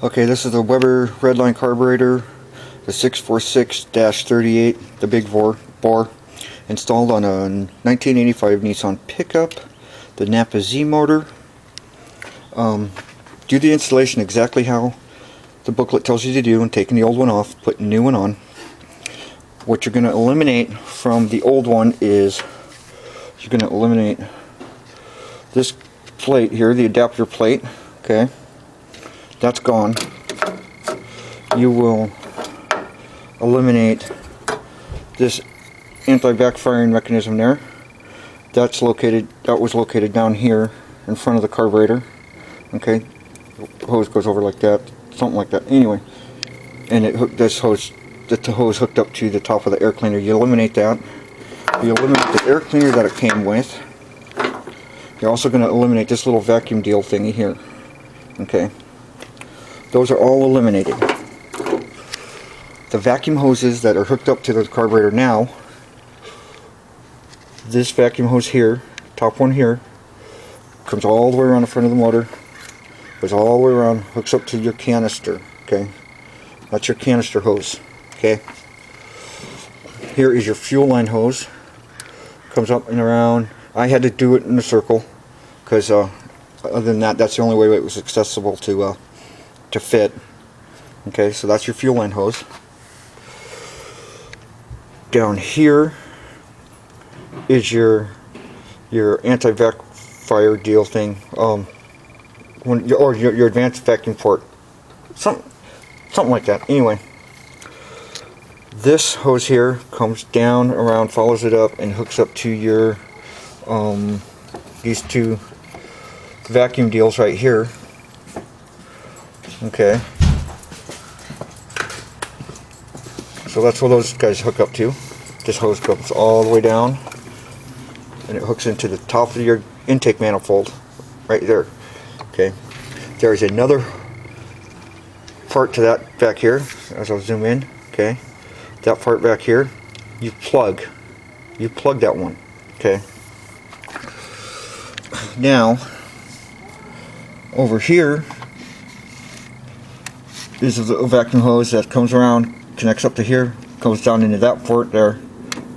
Okay, this is the Weber Redline carburetor, the 646-38, the big bore, installed on a 1985 Nissan pickup, the Napa Z motor. Do the installation exactly how the booklet tells you to do, and taking the old one off, putting the new one on. What you're going to eliminate from the old one is you're going to eliminate this plate here, the adapter plate. Okay, that's gone. You will eliminate this anti-backfiring mechanism there. That was located down here in front of the carburetor. Okay, the hose goes over like that, something like that. Anyway, and the hose hooked up to the top of the air cleaner. You eliminate that. You eliminate the air cleaner that it came with. You're also going to eliminate this little vacuum deal thingy here. Okay, those are all eliminated. The vacuum hoses that are hooked up to the carburetor now, this vacuum hose here, top one here, comes all the way around the front of the motor, goes all the way around, hooks up to your canister. Okay, that's your canister hose. Okay, here is your fuel line hose, comes up and around. I had to do it in a circle because other than that, that's the only way it was accessible to fit. Okay, so that's your fuel line hose. Down here is your anti-backfire deal thing, or your advanced vacuum port, something like that. Anyway, this hose here comes down around, follows it up, and hooks up to your these two vacuum deals right here. Okay, so that's where those guys hook up to. This hose goes all the way down, and it hooks into the top of your intake manifold right there. Okay, there is another part to that back here. As I'll zoom in, okay, that part back here, you plug that one. Okay, now over here is a vacuum hose that comes around, connects up to here, goes down into that port there,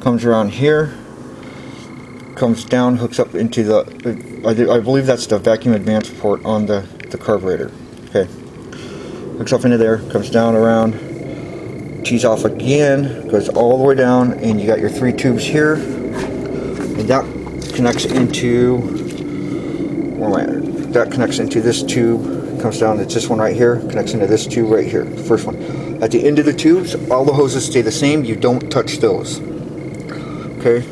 comes around here, comes down, hooks up into the, I believe that's the vacuum advance port on the carburetor. Okay, hooks up into there, comes down around, tees off again, goes all the way down, and you got your three tubes here, and that connects into, that connects into this tube, comes down, it's this one right here, connects into this tube right here, the first one. At the end of the tubes, all the hoses stay the same, you don't touch those. Okay,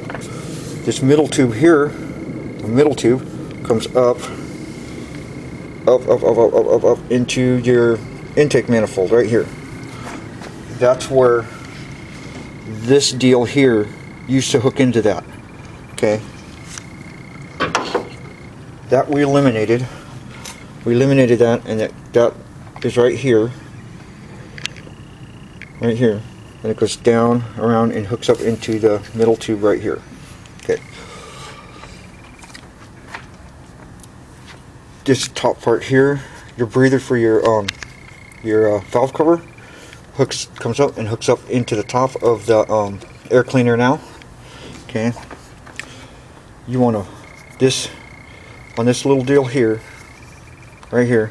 this middle tube here, the middle tube, comes up into your intake manifold right here. That's where this deal here used to hook into that. Okay, that we eliminated that, and that is right here, and it goes down around and hooks up into the middle tube right here. Okay, this top part here, your breather for your valve cover, comes up and hooks up into the top of the air cleaner now. Okay, you want to, on this little deal here, right here,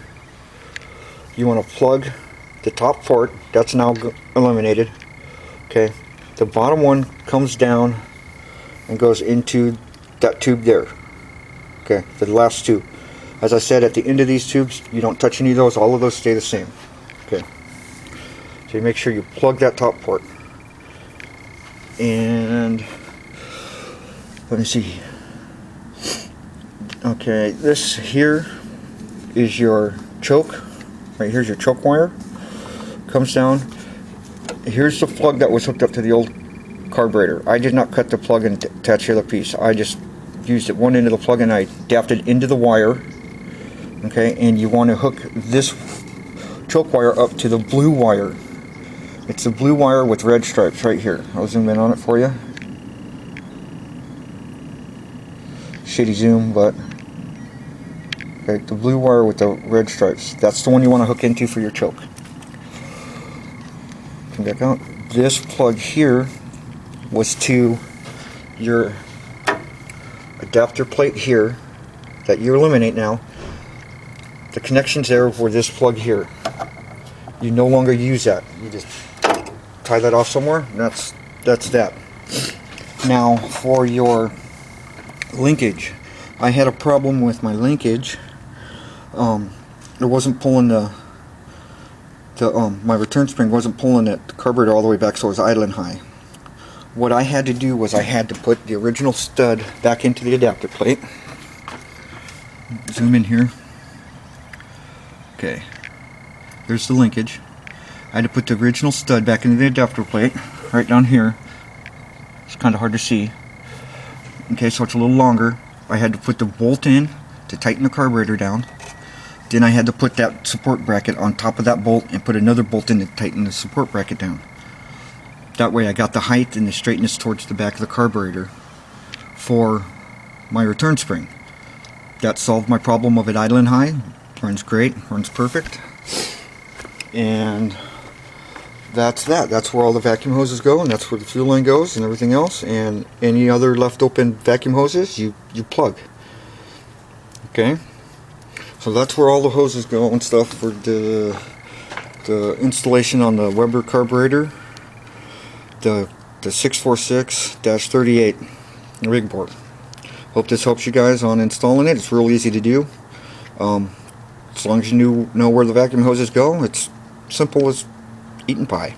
you want to plug the top port. That's now eliminated. Okay, the bottom one comes down and goes into that tube there. Okay, the last tube. As I said, at the end of these tubes, you don't touch any of those. All of those stay the same. Okay, so you make sure you plug that top port. And let me see. Okay, this here is your choke. Right here's your choke wire. Comes down. Here's the plug that was hooked up to the old carburetor. I did not cut the plug and attach the other piece. I just used it one end of the plug and I adapted into the wire. Okay, and you want to hook this choke wire up to the blue wire. It's the blue wire with red stripes right here. I'll zoom in on it for you. Shitty zoom, but Okay, the blue wire with the red stripes. That's the one you want to hook into for your choke. Come back out. This plug here was to your adapter plate here that you eliminate now. The connections there for this plug here. You no longer use that. You just tie that off somewhere, and that's that. Now for your linkage, I had a problem with my linkage. It wasn't pulling my return spring wasn't pulling that carburetor all the way back, so it was idling high. What I had to do was I had to put the original stud back into the adapter plate. Zoom in here. Okay, there's the linkage. I had to put the original stud back into the adapter plate, right down here. It's kind of hard to see. Okay, so it's a little longer. I had to put the bolt in to tighten the carburetor down. Then I had to put that support bracket on top of that bolt and put another bolt in to tighten the support bracket down. That way I got the height and the straightness towards the back of the carburetor for my return spring. That solved my problem of it idling high. Runs great, runs perfect. And that's that. That's where all the vacuum hoses go, and that's where the fuel line goes and everything else. And any other left open vacuum hoses you plug. Okay? So that's where all the hoses go and stuff for the installation on the Weber carburetor, the 646-38 rig board. Hope this helps you guys on installing it. It's real easy to do. As long as you know where the vacuum hoses go, it's simple as eating pie.